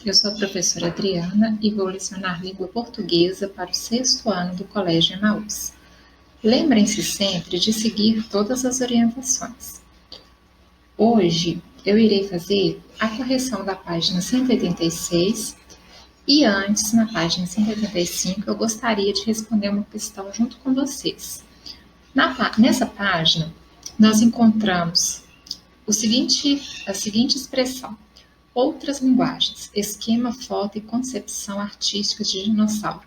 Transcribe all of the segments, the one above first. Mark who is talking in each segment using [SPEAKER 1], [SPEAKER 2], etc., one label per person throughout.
[SPEAKER 1] Eu sou a professora Adriana e vou lecionar língua portuguesa para o 6º ano do Colégio Emaús. Lembrem-se sempre de seguir todas as orientações. Hoje eu irei fazer a correção da página 186 e antes, na página 185, eu gostaria de responder uma questão junto com vocês. Nessa página, nós encontramos a seguinte expressão: outras linguagens, esquema, foto e concepção artística de dinossauro.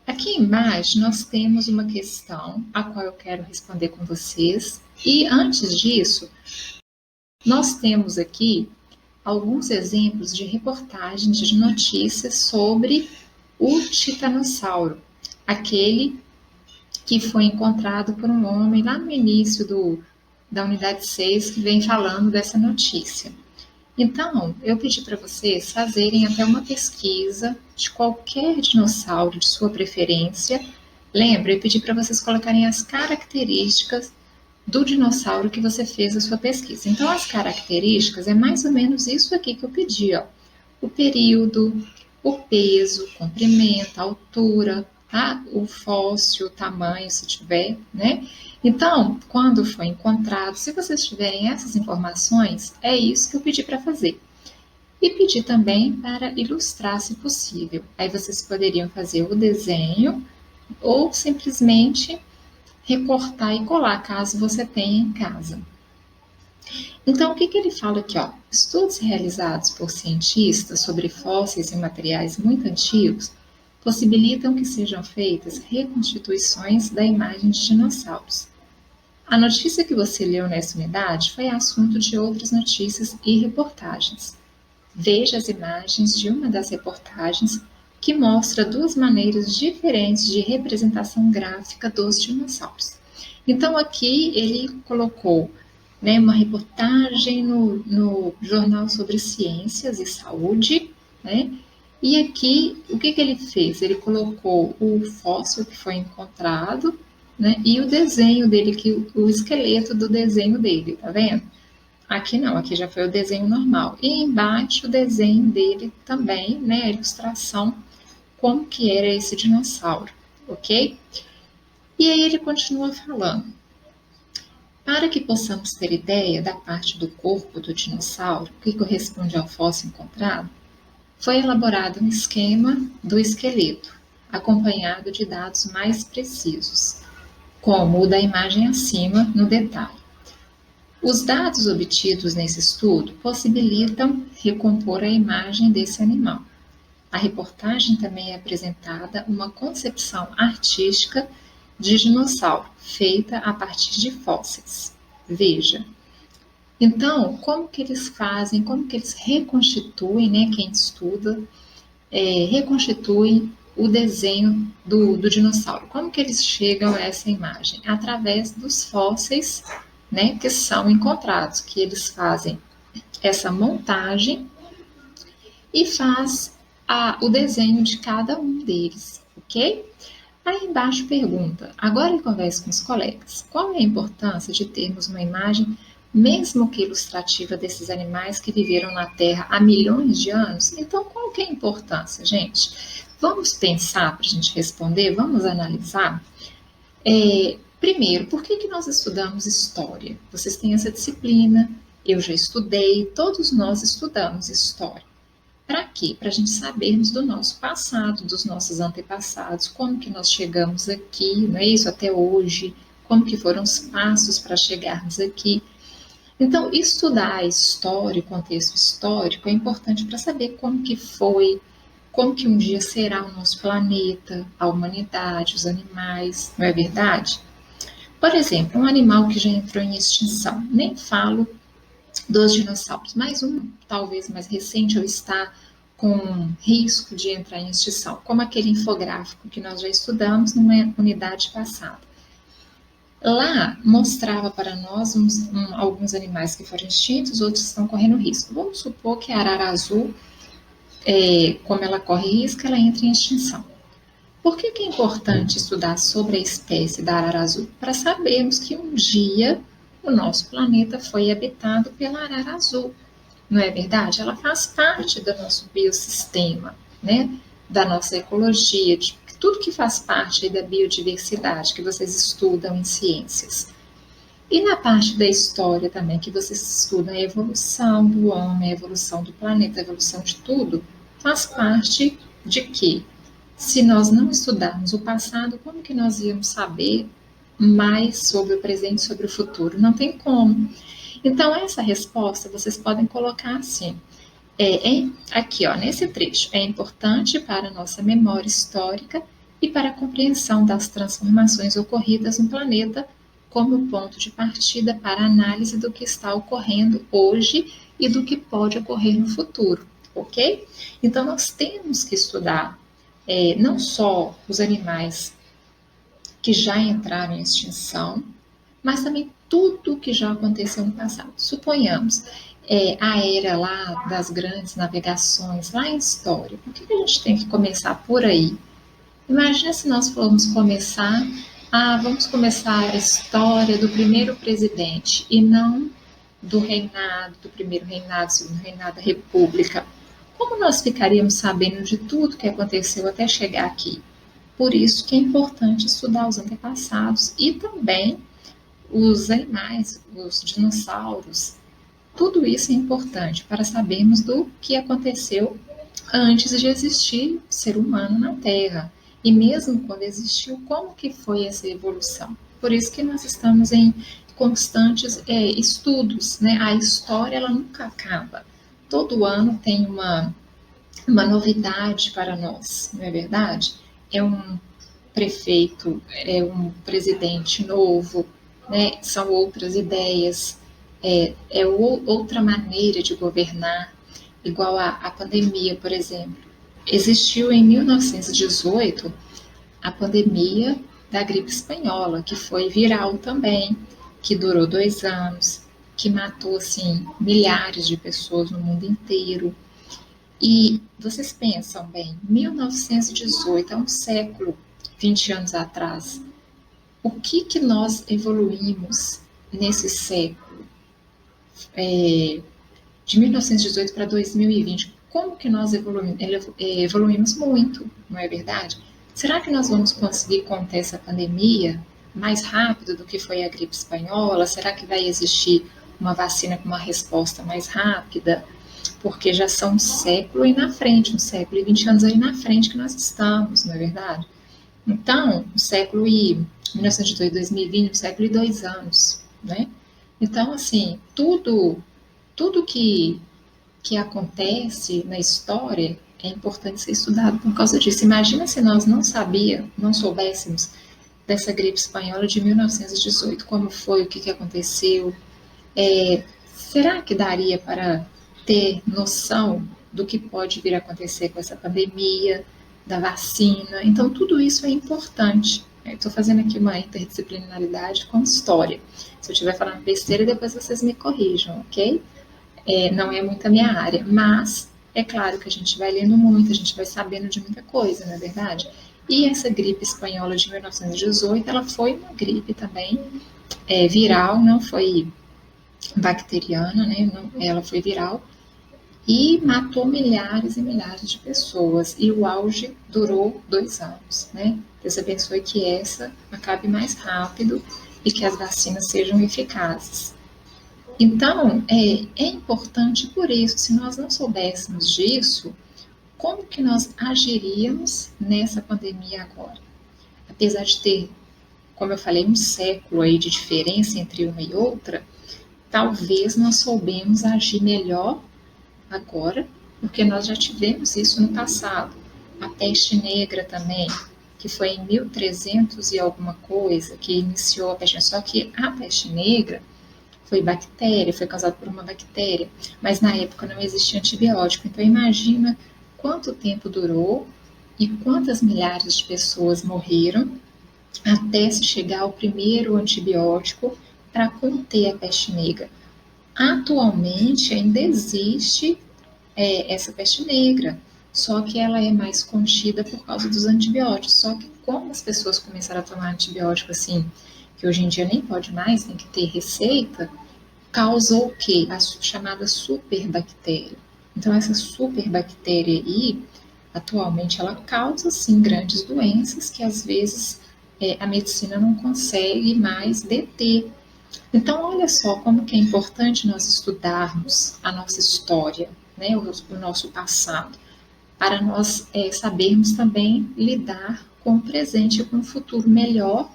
[SPEAKER 1] Aqui embaixo nós temos uma questão a qual eu quero responder com vocês. E antes disso, nós temos aqui alguns exemplos de reportagens de notícias sobre o titanossauro, aquele que foi encontrado por um homem lá no início da unidade 6, que vem falando dessa notícia. Então, eu pedi para vocês fazerem até uma pesquisa de qualquer dinossauro de sua preferência. Lembra, eu pedi para vocês colocarem as características do dinossauro que você fez a sua pesquisa. Então, as características é mais ou menos isso aqui que eu pedi, ó. O período, o peso, o comprimento, a altura, tá? O fóssil, o tamanho, se tiver, né? Então, quando foi encontrado, se vocês tiverem essas informações, é isso que eu pedi para fazer. E pedi também para ilustrar, se possível. Aí vocês poderiam fazer o desenho ou simplesmente recortar e colar, caso você tenha em casa. Então, o que ele fala aqui, ó? Estudos realizados por cientistas sobre fósseis e materiais muito antigos possibilitam que sejam feitas reconstituições da imagem de dinossauros. A notícia que você leu nessa unidade foi assunto de outras notícias e reportagens. Veja as imagens de uma das reportagens que mostra duas maneiras diferentes de representação gráfica dos dinossauros. Então, aqui ele colocou, né, uma reportagem no Jornal sobre Ciências e Saúde, né? E aqui, o que ele fez? Ele colocou o fóssil que foi encontrado, né, e o desenho dele, o esqueleto do desenho dele, tá vendo? Aqui não, aqui já foi o desenho normal. E embaixo o desenho dele também, né, a ilustração, como que era esse dinossauro, ok? E aí ele continua falando. Para que possamos ter ideia da parte do corpo do dinossauro que corresponde ao fóssil encontrado, foi elaborado um esquema do esqueleto, acompanhado de dados mais precisos, como o da imagem acima no detalhe. Os dados obtidos nesse estudo possibilitam recompor a imagem desse animal. A reportagem também é apresentada uma concepção artística de dinossauro, feita a partir de fósseis. Veja. Então, como que eles fazem, como que eles reconstituem, né, quem estuda, reconstitui o desenho do dinossauro. Como que eles chegam a essa imagem? Através dos fósseis, né, que são encontrados, que eles fazem essa montagem e faz o desenho de cada um deles, ok? Aí embaixo pergunta, agora ele conversa com os colegas, qual é a importância de termos uma imagem, mesmo que ilustrativa, desses animais que viveram na Terra há milhões de anos? Então, qual que é a importância, gente? Vamos pensar para a gente responder, vamos analisar. Primeiro, por que nós estudamos história? Vocês têm essa disciplina, eu já estudei, todos nós estudamos história. Para quê? Para a gente sabermos do nosso passado, dos nossos antepassados, como que nós chegamos aqui, não é isso, até hoje, como que foram os passos para chegarmos aqui. Então, estudar a história, o contexto histórico, é importante para saber como que foi, como que um dia será o nosso planeta, a humanidade, os animais, não é verdade? Por exemplo, um animal que já entrou em extinção, nem falo dos dinossauros, mas um talvez mais recente ou está com risco de entrar em extinção, como aquele infográfico que nós já estudamos numa unidade passada. Lá mostrava para nós alguns animais que foram extintos, outros estão correndo risco. Vamos supor que a arara azul, como ela corre risco, ela entra em extinção. Por que é importante estudar sobre a espécie da arara azul? Para sabermos que um dia o nosso planeta foi habitado pela arara azul. não é verdade? Ela faz parte do nosso biossistema, né? Da nossa ecologia, de tudo que faz parte da biodiversidade que vocês estudam em ciências. E na parte da história também, que vocês estudam a evolução do homem, a evolução do planeta, a evolução de tudo, faz parte de que, se nós não estudarmos o passado, como que nós íamos saber mais sobre o presente, sobre o futuro? Não tem como. Então, essa resposta vocês podem colocar assim. Aqui, ó, nesse trecho, é importante para a nossa memória histórica e para a compreensão das transformações ocorridas no planeta como ponto de partida para a análise do que está ocorrendo hoje e do que pode ocorrer no futuro, ok? Então, nós temos que estudar não só os animais que já entraram em extinção, mas também tudo o que já aconteceu no passado. Suponhamos, a era lá das grandes navegações, lá em história. Por que a gente tem que começar por aí? Imagina se nós formos começar, vamos começar a história do primeiro presidente e não do reinado, do primeiro reinado, segundo reinado da república. Como nós ficaríamos sabendo de tudo que aconteceu até chegar aqui? Por isso que é importante estudar os antepassados e também os animais, os dinossauros. Tudo isso é importante para sabermos do que aconteceu antes de existir ser humano na Terra. E mesmo quando existiu, como que foi essa evolução? Por isso que nós estamos em constantes estudos, né? A história, ela nunca acaba. Todo ano tem uma novidade para nós, não é verdade? É um prefeito, é um presidente novo, né? São outras ideias, outra maneira de governar, igual a pandemia, por exemplo. Existiu em 1918 a pandemia da gripe espanhola, que foi viral também, que durou 2 anos, que matou assim milhares de pessoas no mundo inteiro. E vocês pensam bem, 1918 é um século, 20 anos atrás. O que nós evoluímos nesse século? De 1918 para 2020, como que nós evoluímos? Evoluímos muito, não é verdade? Será que nós vamos conseguir conter essa pandemia mais rápido do que foi a gripe espanhola? Será que vai existir uma vacina com uma resposta mais rápida? Porque já são um século aí na frente, um século e 20 anos aí na frente que nós estamos, não é verdade? Então, um século e 1918, 2020, um século e 2 anos, né? Então, assim, tudo que acontece na história é importante ser estudado por causa disso. Imagina se nós não soubéssemos dessa gripe espanhola de 1918, como foi, o que aconteceu. Será que daria para ter noção do que pode vir a acontecer com essa pandemia, da vacina? Então, tudo isso é importante. Estou fazendo aqui uma interdisciplinaridade com história. Se eu estiver falando besteira, depois vocês me corrijam, ok? Não é muito a minha área, mas é claro que a gente vai lendo muito, a gente vai sabendo de muita coisa, não é verdade? E essa gripe espanhola de 1918, ela foi uma gripe também viral, não foi bacteriana, né? Ela foi viral e matou milhares e milhares de pessoas. E o auge durou 2 anos, né? Deus abençoe que essa acabe mais rápido e que as vacinas sejam eficazes. Então, é importante por isso, se nós não soubéssemos disso, como que nós agiríamos nessa pandemia agora? Apesar de ter, como eu falei, um século aí de diferença entre uma e outra, talvez nós soubemos agir melhor agora, porque nós já tivemos isso no passado. A peste negra também, que foi em 1300 e alguma coisa, que iniciou a peste negra. Só que a peste negra foi causada por uma bactéria, mas na época não existia antibiótico. Então imagina quanto tempo durou e quantas milhares de pessoas morreram até se chegar ao primeiro antibiótico para conter a peste negra. Atualmente ainda existe essa peste negra, só que ela é mais contida por causa dos antibióticos. Só que como as pessoas começaram a tomar antibiótico assim, que hoje em dia nem pode mais, tem que ter receita, causou o quê? A chamada superbactéria. Então, essa superbactéria aí, atualmente, ela causa, sim, grandes doenças que, às vezes, a medicina não consegue mais deter. Então, olha só como que é importante nós estudarmos a nossa história, né, o nosso passado, para nós sabermos também lidar com o presente e com o futuro melhor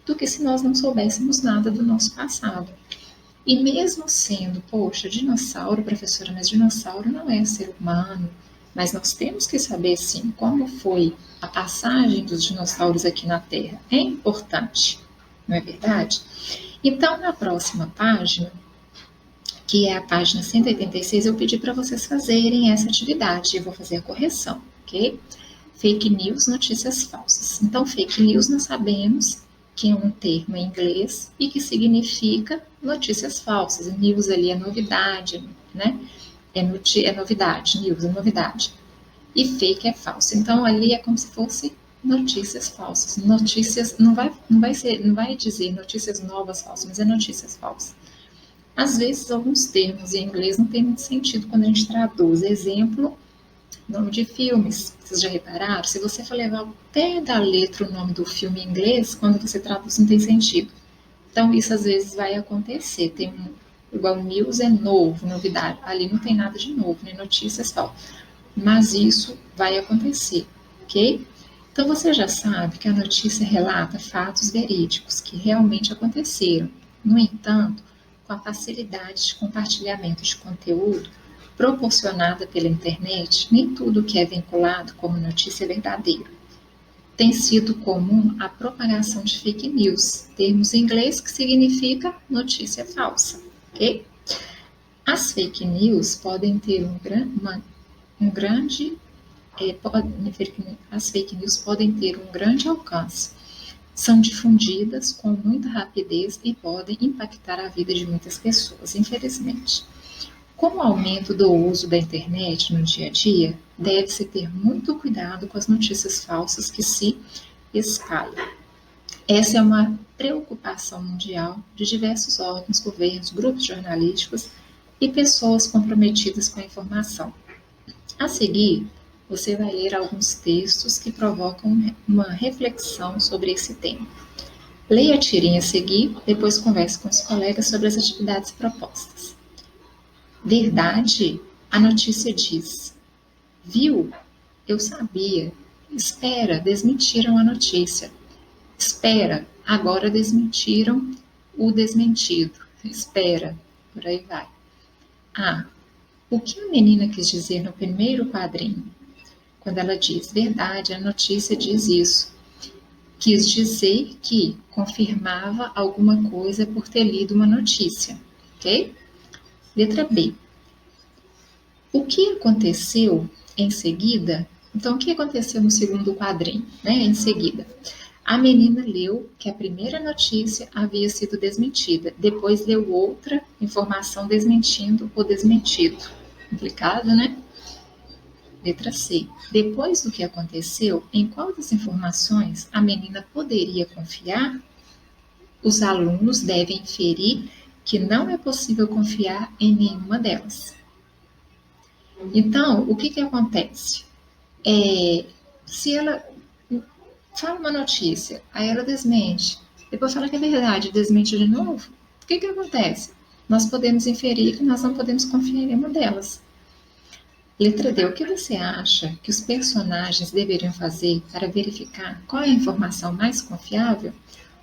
[SPEAKER 1] do que se nós não soubéssemos nada do nosso passado. E mesmo sendo, poxa, dinossauro, professora, mas dinossauro não é ser humano, mas nós temos que saber, sim, como foi a passagem dos dinossauros aqui na Terra. É importante, não é verdade? Então, na próxima página, que é a página 186, eu pedi para vocês fazerem essa atividade. Eu vou fazer a correção, ok? Fake news, notícias falsas. Então, fake news nós sabemos que é um termo em inglês e que significa notícias falsas. News ali é novidade, né? É novidade, news é novidade. E fake é falso. Então, ali é como se fosse notícias falsas. Notícias, não vai dizer notícias novas falsas, mas é notícias falsas. Às vezes, alguns termos em inglês não tem muito sentido quando a gente traduz. Exemplo, nome de filmes. Vocês já repararam? Se você for levar ao pé da letra o nome do filme em inglês, quando você traduz não tem sentido. Então, isso às vezes vai acontecer. Tem igual news é novo, novidade. Ali não tem nada de novo, nem notícias tal. Mas isso vai acontecer, ok? Então, você já sabe que a notícia relata fatos verídicos que realmente aconteceram. No entanto, com a facilidade de compartilhamento de conteúdo proporcionada pela internet, nem tudo que é vinculado como notícia é verdadeiro. Tem sido comum a propagação de fake news, termos em inglês que significa notícia falsa, ok? As fake news podem ter as fake news podem ter um grande alcance. São difundidas com muita rapidez e podem impactar a vida de muitas pessoas, infelizmente. Com o aumento do uso da internet no dia a dia, deve-se ter muito cuidado com as notícias falsas que se espalham. Essa é uma preocupação mundial de diversos órgãos, governos, grupos jornalísticos e pessoas comprometidas com a informação. A seguir, você vai ler alguns textos que provocam uma reflexão sobre esse tema. Leia a tirinha a seguir, depois converse com os colegas sobre as atividades propostas. Verdade? A notícia diz. Viu? Eu sabia. Espera, desmentiram a notícia. Espera, agora desmentiram o desmentido. Espera, por aí vai. Ah, o que a menina quis dizer no primeiro quadrinho? Quando ela diz verdade, a notícia diz isso. Quis dizer que confirmava alguma coisa por ter lido uma notícia, ok? Letra B. O que aconteceu em seguida? Então, o que aconteceu no segundo quadrinho, né? Em seguida, a menina leu que a primeira notícia havia sido desmentida. Depois leu outra informação desmentindo o desmentido. Complicado, né? Letra C. Depois do que aconteceu, em qual das informações a menina poderia confiar? Os alunos devem inferir que não é possível confiar em nenhuma delas. Então, o que acontece? Se ela fala uma notícia, aí ela desmente, depois fala que é verdade, desmente de novo, o que acontece? Nós podemos inferir que nós não podemos confiar em nenhuma delas. Letra D. O que você acha que os personagens deveriam fazer para verificar qual é a informação mais confiável?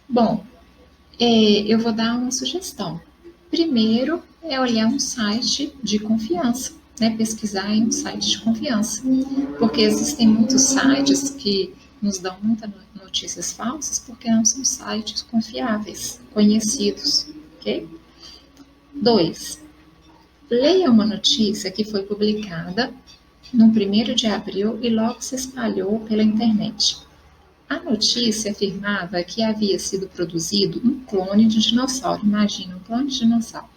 [SPEAKER 1] Bom, eu vou dar uma sugestão. Primeiro é olhar um site de confiança, né? Pesquisar em um site de confiança, porque existem muitos sites que nos dão muitas notícias falsas porque não são sites confiáveis, conhecidos, ok? 2. Leia uma notícia que foi publicada no 1º de abril e logo se espalhou pela internet. A notícia afirmava que havia sido produzido um clone de dinossauro. Imagina, um clone de dinossauro.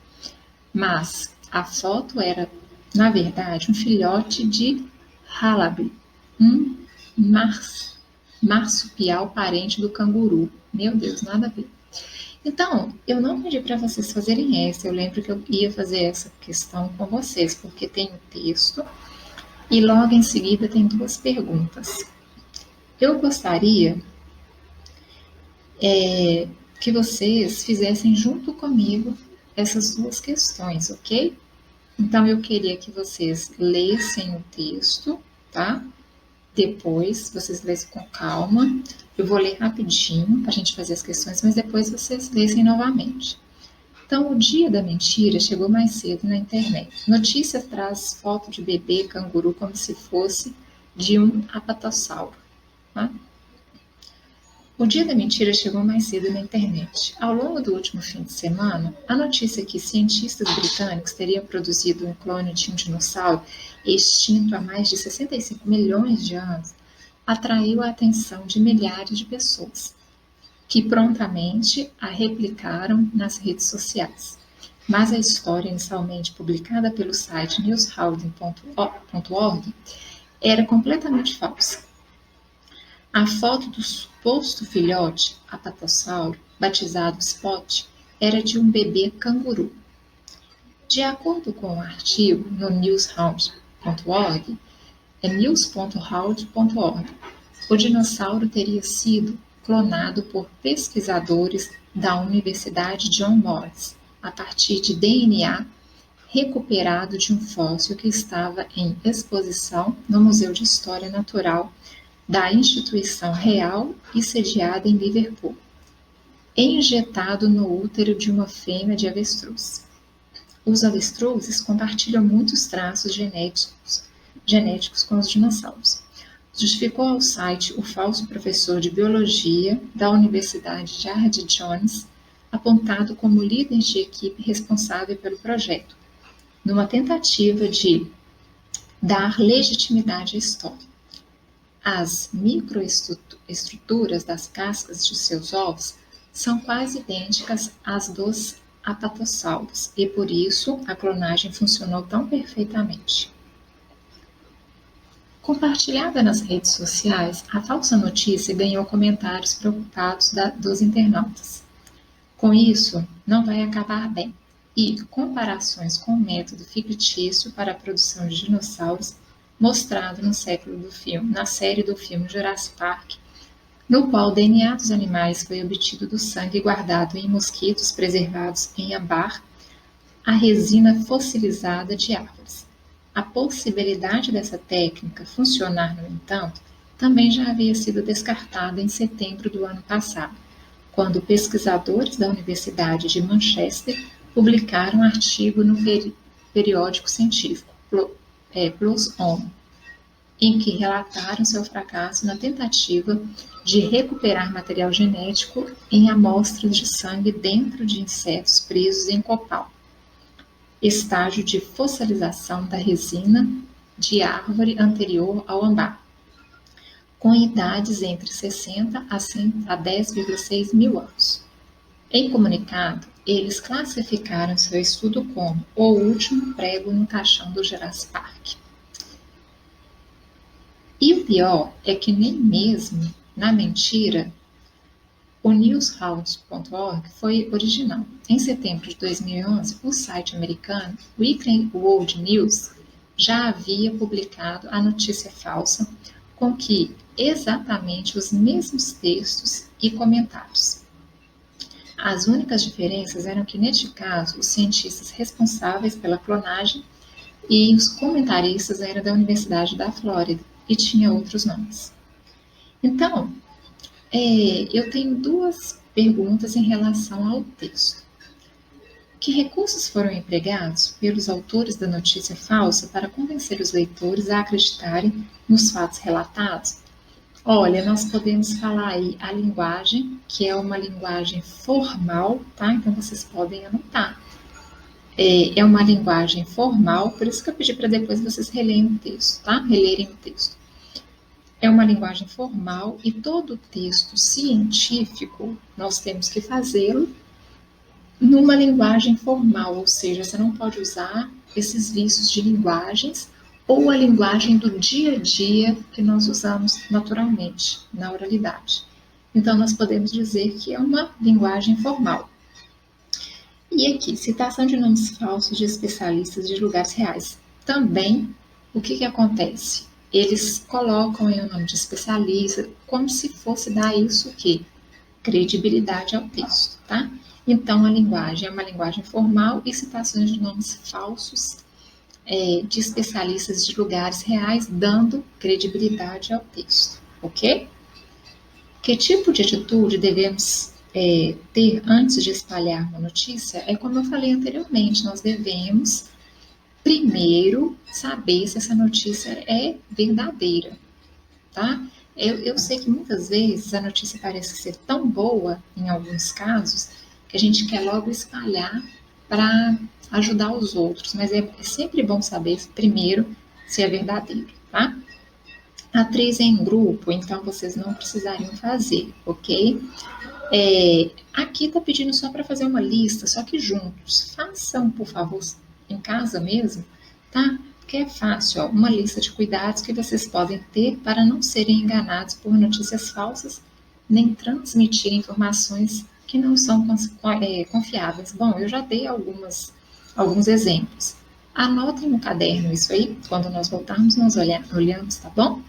[SPEAKER 1] Mas a foto era, na verdade, um filhote de Wallaby, um marsupial parente do canguru. Meu Deus, nada a ver. Então, eu não pedi para vocês fazerem essa, eu lembro que eu ia fazer essa questão com vocês, porque tem o texto e logo em seguida tem duas perguntas. Eu gostaria que vocês fizessem junto comigo essas duas questões, ok? Então, eu queria que vocês lessem o texto, tá? Depois, vocês lessem com calma. Eu vou ler rapidinho para a gente fazer as questões, mas depois vocês lessem novamente. Então, o dia da mentira chegou mais cedo na internet. Notícia traz foto de bebê canguru como se fosse de um apatossauro. Tá? O dia da mentira chegou mais cedo na internet. Ao longo do último fim de semana, a notícia que cientistas britânicos teriam produzido um clone de um dinossauro extinto há mais de 65 milhões de anos atraiu a atenção de milhares de pessoas, que prontamente a replicaram nas redes sociais. Mas a história inicialmente publicada pelo site newshounding.org era completamente falsa. A foto do suposto filhote, apatossauro, batizado Spot, era de um bebê canguru. De acordo com o artigo no newshound.org, news.hound.org, o dinossauro teria sido clonado por pesquisadores da Universidade John Moores, a partir de DNA recuperado de um fóssil que estava em exposição no Museu de História Natural da instituição real e sediada em Liverpool, injetado no útero de uma fêmea de avestruz. Os avestruzes compartilham muitos traços genéticos com os dinossauros. Justificou ao site o falso professor de biologia da Universidade Jared Jones, apontado como líder de equipe responsável pelo projeto, numa tentativa de dar legitimidade à história. As microestruturas das cascas de seus ovos são quase idênticas às dos apatossauros e por isso a clonagem funcionou tão perfeitamente. Compartilhada nas redes sociais, a falsa notícia ganhou comentários preocupados dos internautas. Com isso, não vai acabar bem, e comparações com o método fictício para a produção de dinossauros mostrado na série do filme Jurassic Park, no qual o DNA dos animais foi obtido do sangue guardado em mosquitos preservados em âmbar, a resina fossilizada de árvores. A possibilidade dessa técnica funcionar, no entanto, também já havia sido descartada em setembro do ano passado, quando pesquisadores da Universidade de Manchester publicaram um artigo no periódico científico PLOS ONE, em que relataram seu fracasso na tentativa de recuperar material genético em amostras de sangue dentro de insetos presos em copal, estágio de fossilização da resina de árvore anterior ao âmbar, com idades entre 60 a 10,6 mil anos. Em comunicado, eles classificaram seu estudo como o último prego no caixão do Jurassic Park. E o pior é que nem mesmo na mentira o newshound.org foi original. Em setembro de 2011, o site americano Weekly World News já havia publicado a notícia falsa com exatamente os mesmos textos e comentários. As únicas diferenças eram que, neste caso, os cientistas responsáveis pela clonagem e os comentaristas eram da Universidade da Flórida e tinha outros nomes. Então, eu tenho duas perguntas em relação ao texto. Que recursos foram empregados pelos autores da notícia falsa para convencer os leitores a acreditarem nos fatos relatados? Olha, nós podemos falar aí a linguagem, que é uma linguagem formal, tá? Então, vocês podem anotar. É uma linguagem formal, por isso que eu pedi para depois vocês relerem o texto, tá? Relerem o texto. É uma linguagem formal e todo texto científico nós temos que fazê-lo numa linguagem formal, ou seja, você não pode usar esses vícios de linguagens ou a linguagem do dia a dia que nós usamos naturalmente na oralidade. Então, nós podemos dizer que é uma linguagem formal. E aqui, citação de nomes falsos de especialistas de lugares reais. Também, o que acontece? Eles colocam aí o nome de especialista como se fosse dar isso o quê? Credibilidade ao texto, tá? Então, a linguagem é uma linguagem formal e citações de nomes falsos de especialistas de lugares reais, dando credibilidade ao texto, ok? Que tipo de atitude devemos ter antes de espalhar uma notícia? É como eu falei anteriormente, nós devemos primeiro saber se essa notícia é verdadeira, tá? Eu sei que muitas vezes a notícia parece ser tão boa, em alguns casos, que a gente quer logo espalhar para ajudar os outros, mas é sempre bom saber primeiro se é verdadeiro, tá? Atriz em grupo, então vocês não precisariam fazer, ok? Aqui está pedindo só para fazer uma lista, só que juntos. Façam, por favor, em casa mesmo, tá? Porque é fácil, ó, uma lista de cuidados que vocês podem ter para não serem enganados por notícias falsas, nem transmitir informações que não são confiáveis. Bom, eu já dei alguns exemplos. Anotem no caderno isso aí, quando nós voltarmos, nós olhamos, tá bom?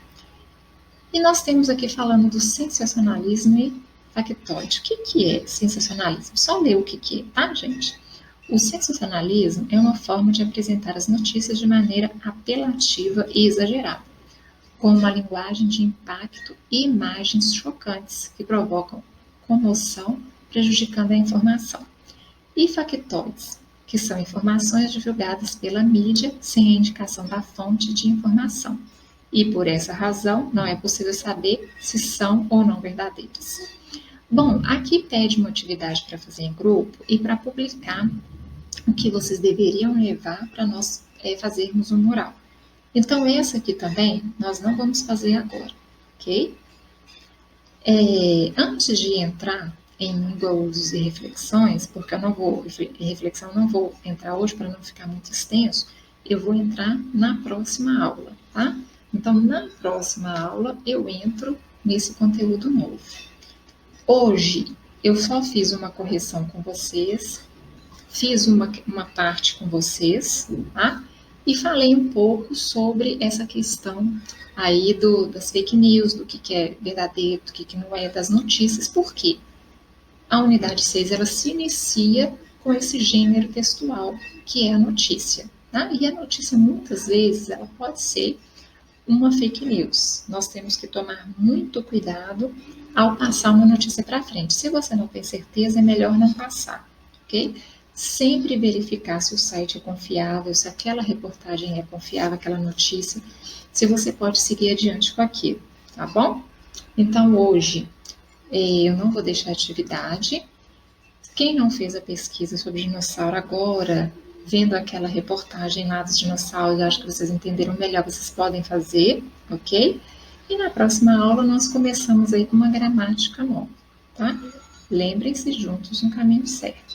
[SPEAKER 1] E nós temos aqui falando do sensacionalismo e factoide. O que é sensacionalismo? Só ler o que é, tá, gente? O sensacionalismo é uma forma de apresentar as notícias de maneira apelativa e exagerada, com uma linguagem de impacto e imagens chocantes que provocam comoção, prejudicando a informação. E factoides, que são informações divulgadas pela mídia sem a indicação da fonte de informação. E por essa razão, não é possível saber se são ou não verdadeiras. Bom, aqui pede uma atividade para fazer em grupo e para publicar o que vocês deveriam levar para nós fazermos um mural. Então, essa aqui também nós não vamos fazer agora, ok? Antes de entrar em goals e reflexões, porque eu não vou entrar hoje para não ficar muito extenso, eu vou entrar na próxima aula, tá? Então, na próxima aula, eu entro nesse conteúdo novo. Hoje, eu só fiz uma correção com vocês, fiz uma parte com vocês, tá? E falei um pouco sobre essa questão aí das fake news, do que é verdadeiro, do que não é, das notícias. Por quê? A unidade 6, ela se inicia com esse gênero textual, que é a notícia, tá? E a notícia, muitas vezes, ela pode ser uma fake news. Nós temos que tomar muito cuidado ao passar uma notícia para frente. Se você não tem certeza, é melhor não passar, ok? Sempre verificar se o site é confiável, se aquela reportagem é confiável, aquela notícia, se você pode seguir adiante com aquilo, tá bom? Então, hoje, eu não vou deixar atividade. Quem não fez a pesquisa sobre dinossauro agora, vendo aquela reportagem lá dos dinossauros, acho que vocês entenderam melhor, vocês podem fazer, ok? E na próxima aula nós começamos aí com uma gramática nova, tá? Lembrem-se juntos no caminho certo.